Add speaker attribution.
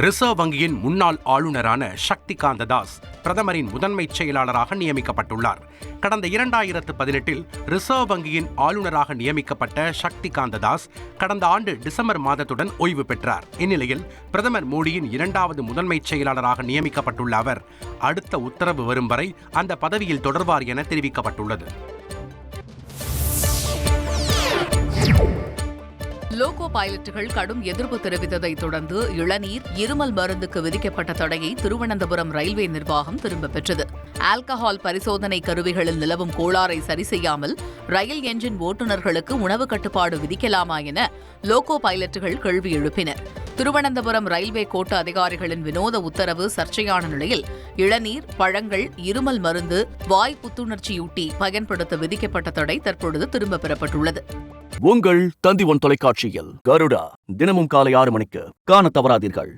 Speaker 1: Reserve வங்கியின் முன்னாள் ஆளுநரான சக்திகாந்த தாஸ் பிரதமரின் முதன்மைச் செயலாளராக நியமிக்கப்பட்டுள்ளார். கடந்த 2018 ரிசர்வ் வங்கியின் ஆளுநராக நியமிக்கப்பட்ட சக்திகாந்த தாஸ் கடந்த ஆண்டு டிசம்பர் மாதத்துடன் ஓய்வு பெற்றார். இந்நிலையில் பிரதமர் மோடியின் 2வது முதன்மைச் செயலாளராக நியமிக்கப்பட்டுள்ள அவர் அடுத்த உத்தரவு வரும் வரை அந்த பதவியில் தொடர்வார் என தெரிவிக்கப்பட்டுள்ளது.
Speaker 2: லோகோ பைலட்டுகள் கடும் எதிர்ப்பு தெரிவித்ததை தொடர்ந்து இளநீர், இருமல் மருந்துக்கு விதிக்கப்பட்ட தடையை திருவனந்தபுரம் ரயில்வே நிர்வாகம் திரும்பப் பெற்றது. ஆல்கஹால் பரிசோதனை கருவிகளில் நிலவும் கோளாறை சரி செய்யாமல் ரயில் என்ஜின் ஓட்டுநர்களுக்கு உணவு கட்டுப்பாடு விதிக்கலாமா என லோகோ பைலட்டுகள் கேள்வி எழுப்பினர். திருவனந்தபுரம் ரயில்வே கோட்ட அதிகாரிகளின் வினோத உத்தரவு சர்ச்சையான நிலையில் இளநீர், பழங்கள், இருமல் மருந்து, வாய் புத்துணர்ச்சியூட்டி பயன்படுத்த விதிக்கப்பட்ட தடை தற்பொழுது திரும்பப் பெறப்பட்டுள்ளது.
Speaker 3: உங்கள் தந்தி ஒன் தொலைக்காட்சியில் கருடா தினமும் காலை 6 மணிக்கு காணத் தவறாதீர்கள்.